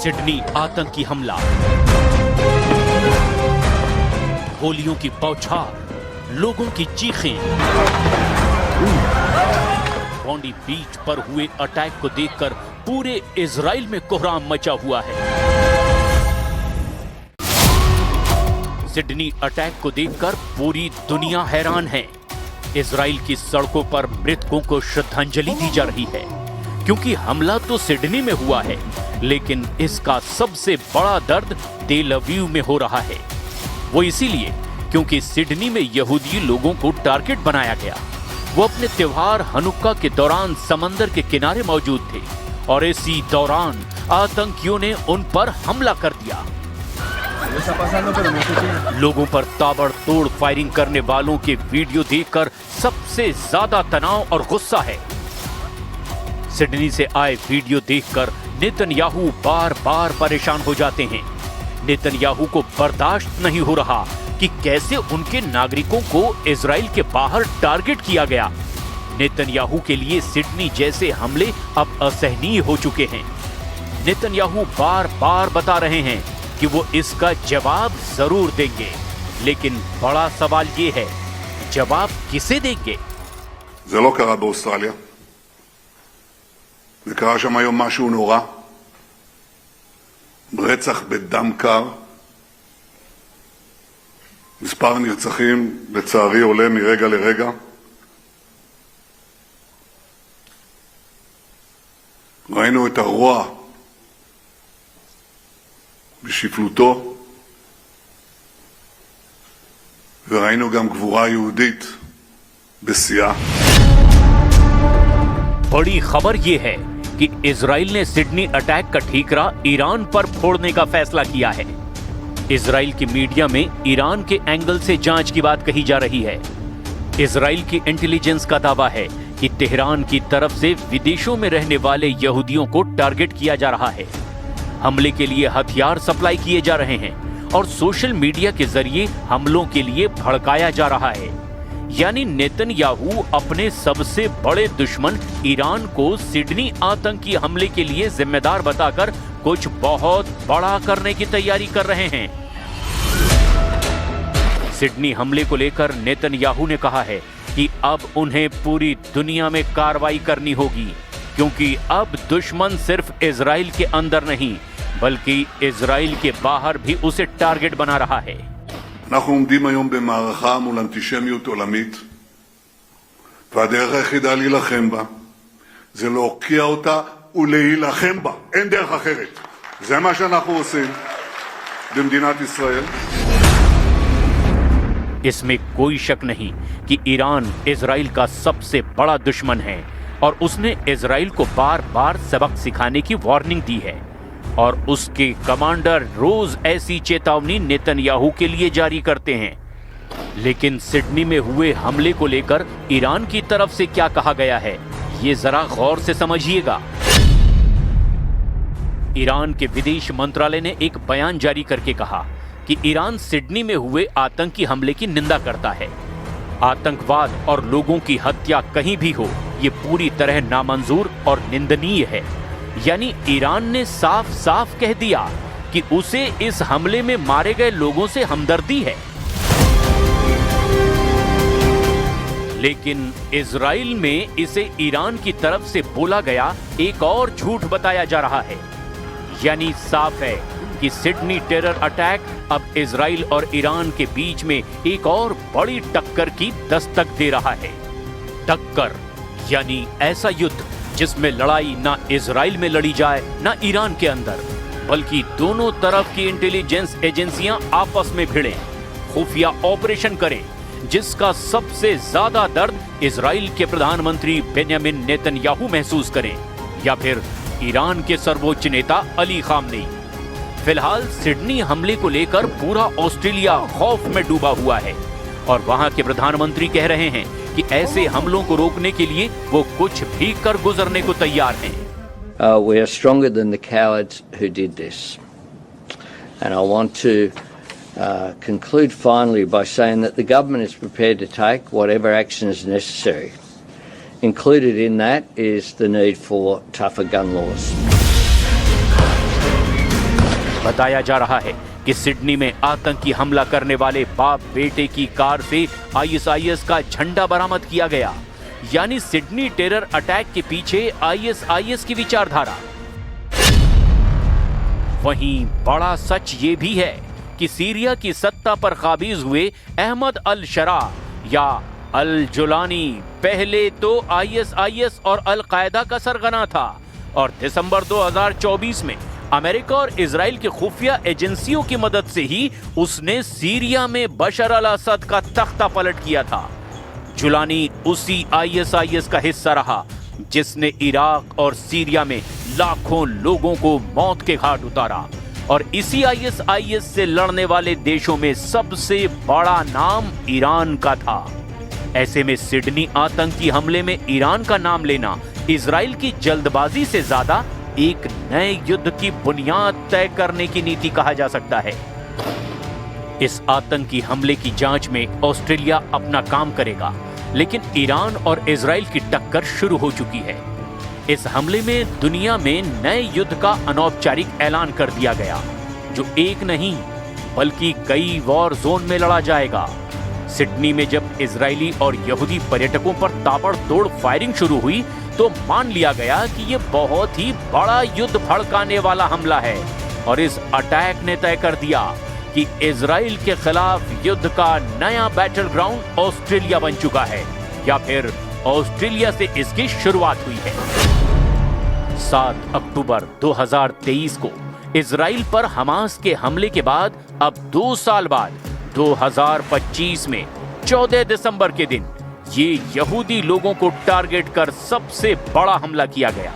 Sydney आतंकी हमला, गोलियों की बौछार, लोगों की चीखें। बॉन्डी बीच पर हुए अटैक को देखकर पूरे इजराइल में कोहराम मचा हुआ है। सिडनी अटैक को देखकर पूरी दुनिया हैरान है। इजराइल की सड़कों पर मृतकों को श्रद्धांजलि दी जा रही है, क्योंकि हमला तो सिडनी में हुआ है, लेकिन इसका सबसे बड़ा दर्द तेल अवीव में हो रहा है। वो इसीलिए क्योंकि सिडनी में यहूदी लोगों को टारगेट बनाया गया। वो अपने त्योहार हनुक्का के दौरान समंदर के किनारे मौजूद थे और इसी दौरान आतंकियों ने उन पर हमला कर दिया। लोगों पर ताबड़तोड़ फायरिंग करने वालों के वीडियो देखकर सबसे ज्यादा तनाव और गुस्सा है। सिडनी से आए वीडियो देखकर नेतन्याहू बार बार परेशान हो जाते हैं। नेतन्याहू को बर्दाश्त नहीं हो रहा कि कैसे उनके नागरिकों को इजराइल के बाहर टारगेट किया गया। नेतन्याहू के लिए सिडनी जैसे हमले अब असहनीय हो चुके हैं। नेतन्याहू बार बार बता रहे हैं कि वो इसका जवाब जरूर देंगे, लेकिन बड़ा सवाल ये है, जवाब किसे देंगे? זה לא קרה באוסטרליה. זה קרה שם היום משהו נורא. רצח בדם קר. מספר הנרצחים לצערי עולה מרגע לרגע. ראינו את הרוע בשפלותו, וראינו גם גבורה יהודית בשיאה. बड़ी खबर यह है कि इजराइल ने सिडनी अटैक का ठीकरा ईरान पर फोड़ने का फैसला किया है। इजराइल की मीडिया में ईरान के एंगल से जांच की बात कही जा रही है। इजराइल की इंटेलिजेंस का दावा है कि तेहरान की तरफ से विदेशों में रहने वाले यहूदियों को टारगेट किया जा रहा है। हमले के लिए हथियार सप्लाई किए जा रहे हैं और सोशल मीडिया के जरिए हमलों के लिए भड़काया जा रहा है। यानी नेतन्याहू अपने सबसे बड़े दुश्मन ईरान को सिडनी आतंकी हमले के लिए जिम्मेदार बताकर कुछ बहुत बड़ा करने की तैयारी कर रहे हैं। सिडनी हमले को लेकर नेतन्याहू ने कहा है कि अब उन्हें पूरी दुनिया में कार्रवाई करनी होगी, क्योंकि अब दुश्मन सिर्फ इजराइल के अंदर नहीं बल्कि इजराइल के बाहर भी उसे टारगेट बना रहा है। אנחנו עומדים היום במערכה מול אנטישמיות עולמית, והדרך היחידה להילחם בה זה להוקיע אותה ולהילחם בה. אין דרך אחרת. זה מה שאנחנו עושים במדינת ישראל. इसमें कोई शक नहीं कि ईरान इजराइल का सबसे बड़ा दुश्मन है और उसने इजराइल को बार बार सबक सिखाने की वार्निंग दी है और उसके कमांडर रोज ऐसी चेतावनी नेतन्याहू के लिए जारी करते हैं। लेकिन सिडनी में हुए हमले को लेकर ईरान की तरफ से क्या कहा गया है, ये जरा गौर से समझिएगा। ईरान के विदेश मंत्रालय ने एक बयान जारी करके कहा कि ईरान सिडनी में हुए आतंकी हमले की निंदा करता है। आतंकवाद और लोगों की हत्या कहीं भी हो, ये पूरी तरह नामंजूर और निंदनीय है। यानी ईरान ने साफ साफ कह दिया कि उसे इस हमले में मारे गए लोगों से हमदर्दी है। लेकिन इजराइल में इसे ईरान की तरफ से बोला गया एक और झूठ बताया जा रहा है। यानी साफ है कि सिडनी टेरर अटैक अब इजराइल और ईरान के बीच में एक और बड़ी टक्कर की दस्तक दे रहा है। टक्कर यानी ऐसा युद्ध जिसमें लड़ाई ना इजराइल में लड़ी जाए ना ईरान के अंदर, बल्कि दोनों तरफ की इंटेलिजेंस एजेंसियां आपस में भिड़ें, खुफिया ऑपरेशन करें, जिसका सबसे ज्यादा दर्द इजराइल के प्रधानमंत्री बेंयामिन नेतन्याहू महसूस करें या फिर ईरान के सर्वोच्च नेता अली खामनेई। फिलहाल सिडनी हमले को लेकर पूरा ऑस्ट्रेलिया खौफ में डूबा हुआ है और वहां के प्रधानमंत्री कह रहे हैं कि ऐसे हमलों को रोकने के लिए वो कुछ भी कर गुजरने को तैयार हैं। We are stronger than the cowards who did this. And I want to conclude finally by saying that the government is prepared to take whatever action is necessary. Included in that is the need for tougher gun laws. बताया जा रहा है कि Sydney में आतंकी हमला करने वाले बाप बेटे की कार से आईएसआईएस का झंडा बरामद किया गया। यानी सिडनी टेरर अटैक के पीछे आईएसआईएस की विचारधारा। वहीं बड़ा सच ये भी है कि सीरिया की सत्ता पर काबिज हुए अहमद अल शरा या अल जुलानी पहले तो आईएसआईएस और अल कायदा का सरगना था और दिसंबर 2024 में अमेरिका और इजराइल की खुफिया एजेंसियों की मदद से ही उसने सीरिया में बशर अल असद का तख्ता पलट किया था। जुलानी उसी आईएसआईएस का हिस्सा रहा जिसने इराक और सीरिया में लाखों लोगों को मौत के घाट उतारा और इसी आईएसआईएस से लड़ने वाले देशों में सबसे बड़ा नाम ईरान का था। ऐसे में सिडनी आतंकी हमले में ईरान का नाम लेना इजराइल की जल्दबाजी से ज्यादा एक नए युद्ध की बुनियाद तय करने की नीति कहा जा सकता है। इस आतंकी हमले की जांच में ऑस्ट्रेलिया अपना काम करेगा, लेकिन ईरान और इजराइल की टक्कर शुरू हो चुकी है। इस हमले में दुनिया में नए युद्ध का अनौपचारिक ऐलान कर दिया गया, जो एक नहीं बल्कि कई वॉर जोन में लड़ा जाएगा। सिडनी में जब इजरायली और यहूदी पर्यटकों पर ताबड़तोड़ फायरिंग शुरू हुई तो मान लिया गया कि यह बहुत ही बड़ा युद्ध भड़काने वाला हमला है और इस अटैक ने तय कर दिया कि इजराइल के खिलाफ युद्ध का नया बैटल ग्राउंड ऑस्ट्रेलिया बन चुका है या फिर ऑस्ट्रेलिया से इसकी शुरुआत हुई है। 7 अक्टूबर 2023 को इजराइल पर हमास के हमले के बाद अब 2 साल बाद 2025 में 14 दिसंबर के दिन ये यहूदी लोगों को टारगेट कर सबसे बड़ा हमला किया गया।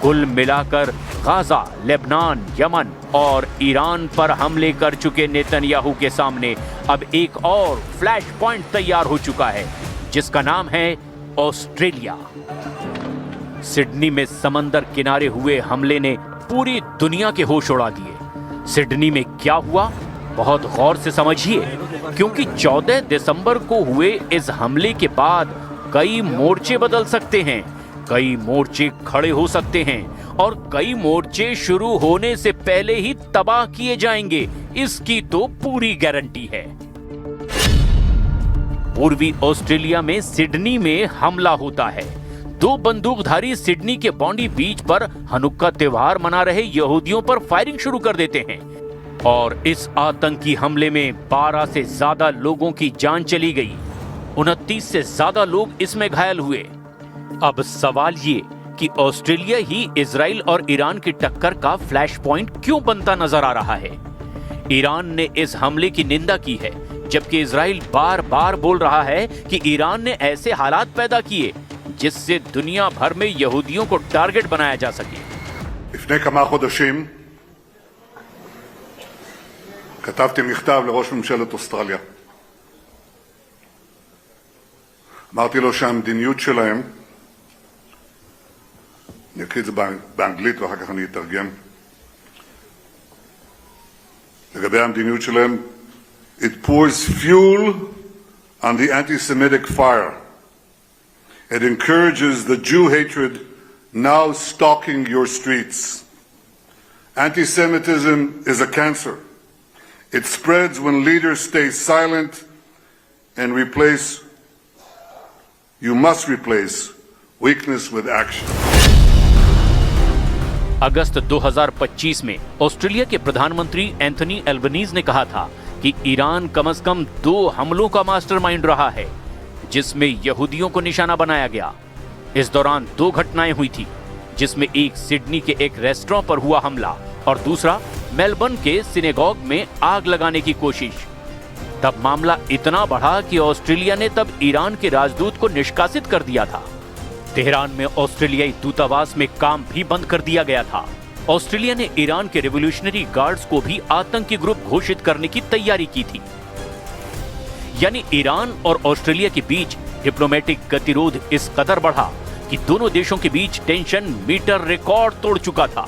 कुल मिलाकर गाजा, लेबनान, यमन और ईरान पर हमले कर चुके नेतन्याहू के सामने अब एक और फ्लैश पॉइंट तैयार हो चुका है जिसका नाम है ऑस्ट्रेलिया। सिडनी में समंदर किनारे हुए हमले ने पूरी दुनिया के होश उड़ा दिए। सिडनी में क्या हुआ बहुत गौर से समझिए, क्योंकि 14 दिसंबर को हुए इस हमले के बाद कई मोर्चे बदल सकते हैं, कई मोर्चे खड़े हो सकते हैं और कई मोर्चे शुरू होने से पहले ही तबाह किए जाएंगे, इसकी तो पूरी गारंटी है। पूर्वी ऑस्ट्रेलिया में सिडनी में हमला होता है। 2 बंदूकधारी सिडनी के बॉन्डी बीच पर हनुक्का त्योहार मना रहे यहूदियों पर फायरिंग शुरू कर देते हैं और इस आतंकी हमले में 12 से ज्यादा लोगों की जान चली गई, 29 से ज्यादा लोग इसमें घायल हुए। अब सवाल ये कि ऑस्ट्रेलिया ही इजराइल और ईरान की टक्कर का फ्लैश पॉइंट क्यों बनता नजर आ रहा है। ईरान ने इस हमले की निंदा की है, जबकि इजराइल बार बार बोल रहा है कि ईरान ने ऐसे हालात पैदा किए जिससे दुनिया भर में यहूदियों को टारगेट बनाया जा सके। לפני כמה חודשים כתבתי מכתב לראש ממשלת אוסטרליה. אמרתי לו שהמדיניות שלהם, אני אקריא את זה באנגלית ואחר כך אני אתרגם, לגבי המדיניות שלהם, it pours fuel on the anti-Semitic fire. It encourages the Jew hatred now stalking your streets. Anti-Semitism is a cancer. It spreads when leaders stay silent and you must replace weakness with action. अगस्त 2025 में Australia के प्रधानमंत्री Anthony Albanese ने कहा था कि Iran कम से कम 2 हमलों का मास्टरमाइंड रहा है जिसमें यहूदियों को निशाना बनाया गया। इस दौरान 2 घटनाएं हुई थी, जिसमें एक सिडनी के एक रेस्टोरेंट पर हुआ हमला और दूसरा मेलबर्न के सिनेगॉग में आग लगाने की कोशिश। तब मामला इतना बढ़ा कि ऑस्ट्रेलिया ने तब ईरान के राजदूत को निष्कासित कर दिया था। तेहरान में ऑस्ट्रेलियाई दूतावास में काम भी बंद कर दिया गया था। ऑस्ट्रेलिया ने ईरान के रिवॉल्यूशनरी गार्ड्स को भी आतंकी ग्रुप घोषित करने की तैयारी की थी। यानी ईरान और ऑस्ट्रेलिया के बीच डिप्लोमेटिक गतिरोध इस कदर बढ़ा कि दोनों देशों के बीच टेंशन मीटर रिकॉर्ड तोड़ चुका था।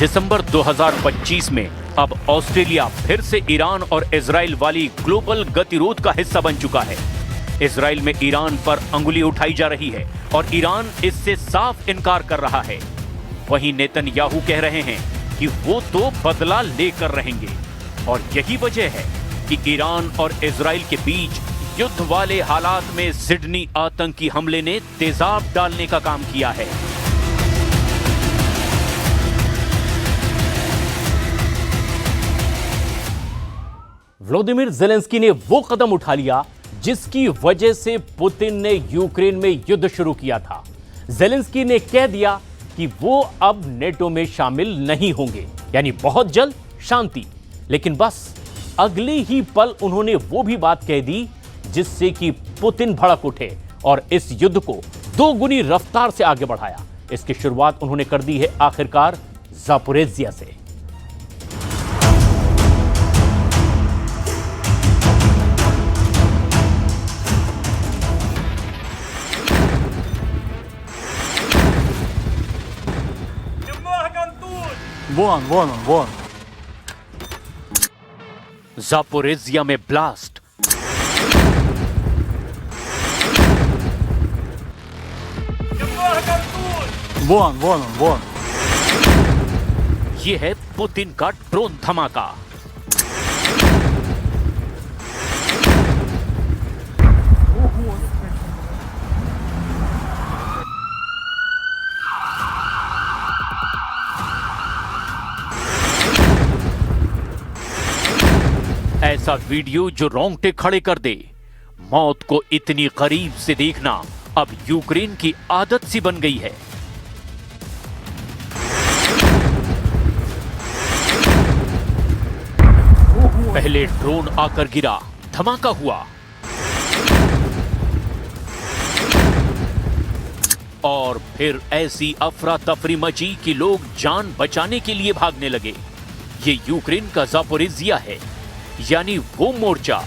दिसंबर 2025 में अब ऑस्ट्रेलिया फिर से ईरान और इजराइल वाली ग्लोबल गतिरोध का हिस्सा बन चुका है। इजराइल में ईरान पर अंगुली उठाई जा रही है और ईरान इससे साफ इनकार कर रहा है। वहीं नेतन्याहू कह रहे हैं कि वो तो बदला लेकर रहेंगे और यही वजह है कि ईरान और इजराइल के बीच युद्ध वाले हालात में सिडनी आतंकी हमले ने तेजाब डालने का काम किया है। व्लादिमीर ज़ेलेंस्की ने वो कदम उठा लिया जिसकी वजह से पुतिन ने यूक्रेन में युद्ध शुरू किया था। ज़ेलेंस्की ने कह दिया कि वो अब नेटो में शामिल नहीं होंगे, यानी बहुत जल्द शांति। लेकिन बस अगले ही पल उन्होंने वो भी बात कह दी जिससे कि पुतिन भड़क उठे और इस युद्ध को दोगुनी रफ्तार से आगे बढ़ाया। इसकी शुरुआत उन्होंने कर दी है आखिरकार ज़ापोरिज़िया से। Вон. ज़ापोरिज़िया में ब्लास्ट। Вон. यह है पुतिन का ड्रोन धमाका। ऐसा वीडियो जो रोंगटे खड़े कर दे। मौत को इतनी करीब से देखना अब यूक्रेन की आदत सी बन गई है। पहले ड्रोन आकर गिरा, धमाका हुआ और फिर ऐसी अफरा तफरी मची कि लोग जान बचाने के लिए भागने लगे। ये यूक्रेन का ज़ापोरिज़िया है, यानी वो मोर्चा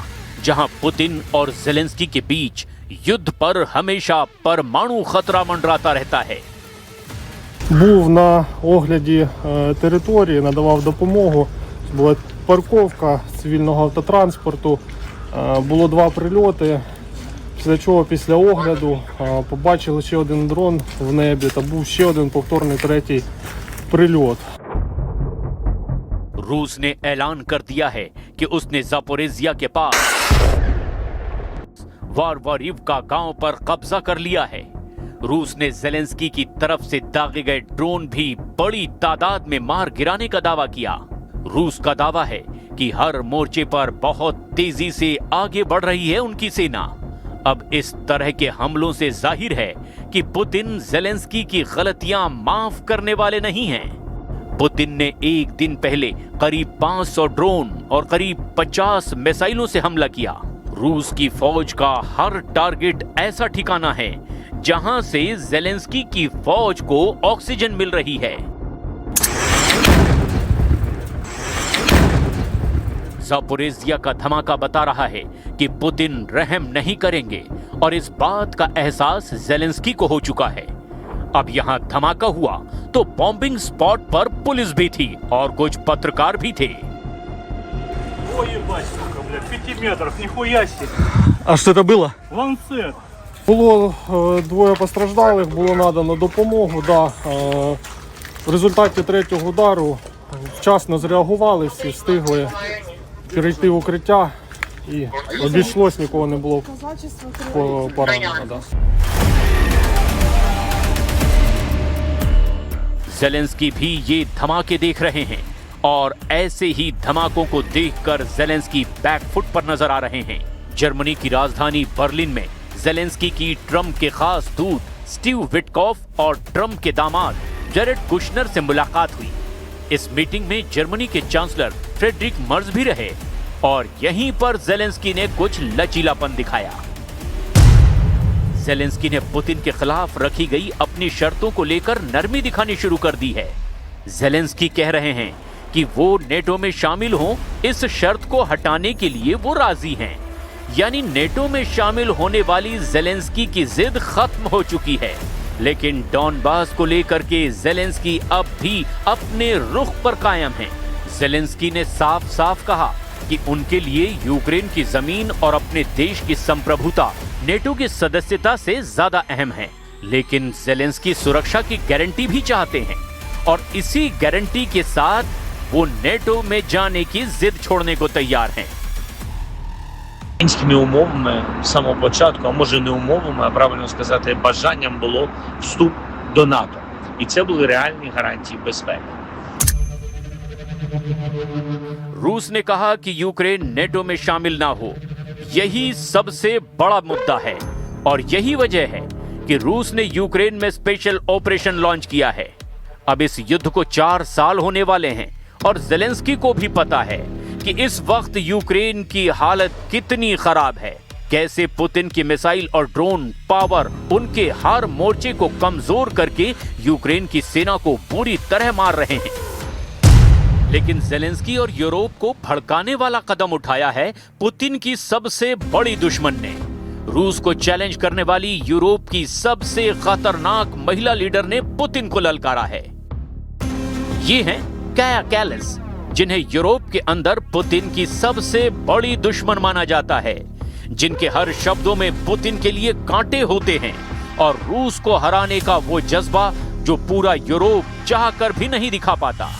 जहां पुतिन और ज़ेलेंस्की के बीच युद्ध पर हमेशा परमाणु खतरा मंडराता रहता है। Був на огляді території, надавав допомогу. Була парковка цивільного автотранспорту. Було 2 прильоти. Після чого, після огляду, побачили ще один дрон в небі та був ще один повторний 3-й прильот. रूस ने ऐलान कर दिया है कि उसने ज़ापोरिज़िया के पास वारवारिवका गांव पर कब्जा कर लिया है। रूस ने ज़ेलेंस्की की तरफ से दागे गए ड्रोन भी बड़ी तादाद में मार गिराने का दावा किया। रूस का दावा है कि हर मोर्चे पर बहुत तेजी से आगे बढ़ रही है उनकी सेना। अब इस तरह के हमलों से जाहिर है कि पुतिन ज़ेलेंस्की की गलतियां माफ करने वाले नहीं हैं। पुतिन ने एक दिन पहले करीब 500 ड्रोन और करीब 50 मिसाइलों से हमला किया। रूस की फौज का हर टारगेट ऐसा ठिकाना है जहां से ज़ेलेंस्की की फौज को ऑक्सीजन मिल रही है। ज़ापोरिज़िया का धमाका बता रहा है कि पुतिन रहम नहीं करेंगे और इस बात का एहसास ज़ेलेंस्की को हो चुका है। अब यहां धमाका हुआ तो बॉम्बिंग स्पॉट पर पुलिस भी थी और कुछ पत्रकार भी थे। Ой, ебать, сука, блядь, 5 метров, нихуя себе. А що це було? Ланцет. Було 2 постраждалих, було надано допомогу. Да. В результаті 3-го удару вчасно зреагували, всі встигли перейти в укриття і обійшлось, нікого не було поранено. Да. ज़ेलेंस्की भी ये धमाके देख रहे हैं और ऐसे ही धमाकों को देखकर ज़ेलेंस्की बैकफुट पर नजर आ रहे हैं। जर्मनी की राजधानी बर्लिन में ज़ेलेंस्की की ट्रम्प के खास दूत स्टीव विटकॉफ और ट्रम्प के दामाद जेरेड कुशनर से मुलाकात हुई। इस मीटिंग में जर्मनी के चांसलर फ्रेडरिक मर्ज भी रहे। और यहीं पर जेलेंस्की ने कुछ लचीलापन दिखाया। जेलेंस्की ने पुतिन के खिलाफ रखी गई अपनी शर्तों को लेकर नरमी दिखानी शुरू कर दी है। जेलेंस्की कह रहे हैं कि वो नेटो में शामिल हों, इस शर्त को हटाने के लिए वो राजी हैं। यानी नेटो में शामिल होने वाली जेलेंस्की की जिद खत्म हो चुकी है। लेकिन डॉनबास को लेकर के जेलेंस्की अब भी अपने रुख पर कायम हैं। जेलेंस्की ने साफ साफ कहा कि उनके लिए यूक्रेन की जमीन और अपने देश की संप्रभुता नेटो की सदस्यता से ज्यादा अहम है। लेकिन जेलेंस्की सुरक्षा की गारंटी भी चाहते हैं और इसी गारंटी के साथ वो नेटो में जाने की जिद छोड़ने को तैयार हैं। Мінськими умовами з самого початку, а може не умовами, а правильно сказати, бажанням було вступ до НАТО. І це були реальні гарантії безпеки. रूस ने कहा कि यूक्रेन नेटो में शामिल ना हो, यही सबसे बड़ा मुद्दा है और यही वजह है कि रूस ने यूक्रेन में स्पेशल ऑपरेशन लॉन्च किया है। अब इस युद्ध को 4 साल होने वाले हैं और जेलेंस्की को भी पता है कि इस वक्त यूक्रेन की हालत कितनी खराब है, कैसे पुतिन की मिसाइल और ड्रोन पावर उनके हर मोर्चे को कमजोर करके यूक्रेन की सेना को पूरी तरह मार रहे हैं। लेकिन जेलेंस्की और यूरोप को भड़काने वाला कदम उठाया है पुतिन की सबसे बड़ी दुश्मन ने। रूस को चैलेंज करने वाली यूरोप की सबसे खतरनाक महिला लीडर ने पुतिन को ललकारा है। ये हैं काया कैलास, जिन्हें यूरोप के अंदर पुतिन की सबसे बड़ी दुश्मन माना जाता है, जिनके हर शब्दों में पुतिन के लिए कांटे होते हैं और रूस को हराने का वो जज्बा जो पूरा यूरोप चाहकर भी नहीं दिखा पाता।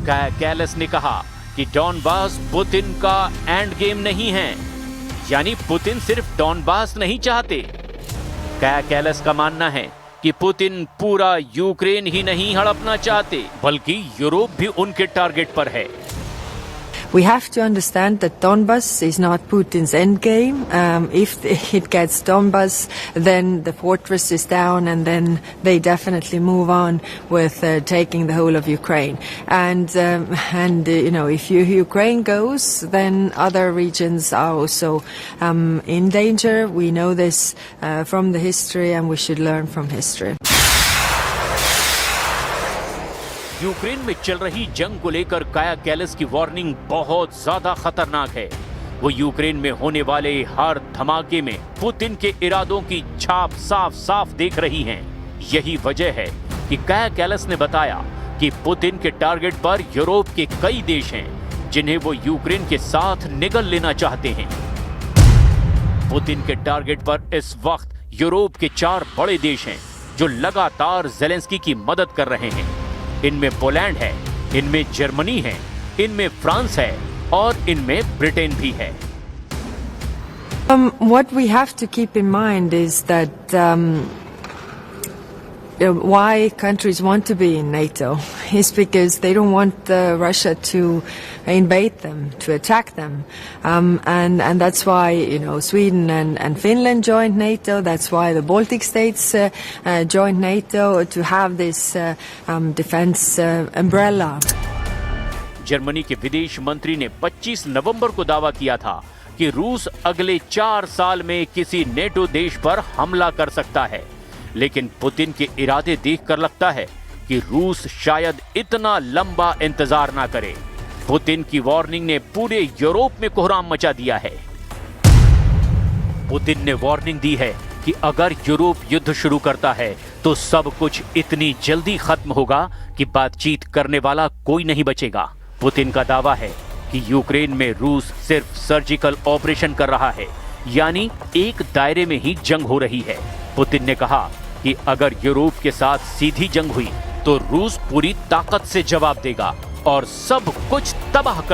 काया कैलास ने कहा कि डॉनबास पुतिन का एंड गेम नहीं है, यानी पुतिन सिर्फ डॉनबास नहीं चाहते। काया कैलास का मानना है कि पुतिन पूरा यूक्रेन ही नहीं हड़पना चाहते, बल्कि यूरोप भी उनके टारगेट पर है। We have to understand that Donbas is not Putin's endgame. If it gets Donbas, then the fortress is down, and then they definitely move on with taking the whole of Ukraine. And if Ukraine goes, then other regions are also in danger. We know this from the history, and we should learn from history. Ukraine में चल रही जंग को लेकर काया कैलास की warning बहुत ज्यादा खतरनाक है। वो यूक्रेन में होने वाले हर धमाके में पुतिन के इरादों की छाप साफ साफ देख रही हैं। यही वजह है कि काया कैलास ने बताया कि पुतिन के टारगेट पर यूरोप के कई देश हैं, जिन्हें वो यूक्रेन के साथ निगल लेना चाहते हैं। पुतिन के टारगेट पर इस वक्त यूरोप के 4 बड़े देश हैं, जो लगातार जेलेंस्की की मदद कर रहे हैं। इनमें पोलैंड है, इनमें जर्मनी है, इनमें फ्रांस है और इनमें ब्रिटेन भी है। What we have to keep in mind is that why countries want to be in NATO is because they don't want Russia to invade them, to attack them, and that's why Sweden and Finland joined NATO. That's why the Baltic states joined NATO to have this defense umbrella. Germany के विदेश मंत्री ने 25 नवंबर को दावा किया था कि रूस अगले 4 साल में किसी नेटो देश पर हमला कर सकता है। लेकिन पुतिन के इरादे देखकर लगता है कि रूस शायद इतना लंबा इंतजार ना करे। पुतिन की वार्निंग ने पूरे यूरोप में कोहराम मचा दिया है। पुतिन ने वार्निंग दी है कि अगर यूरोप युद्ध शुरू करता है तो सब कुछ इतनी जल्दी खत्म होगा कि बातचीत करने वाला कोई नहीं बचेगा। पुतिन का दावा है कि यूक्रेन में रूस सिर्फ सर्जिकल ऑपरेशन कर रहा है, यानी एक दायरे में ही जंग हो रही है। पुतिन ने कहा कि अगर यूरोप के साथ सीधी जंग हुई तो रूस पूरी ताकत से जवाब देगा और सब कुछ तबाह कर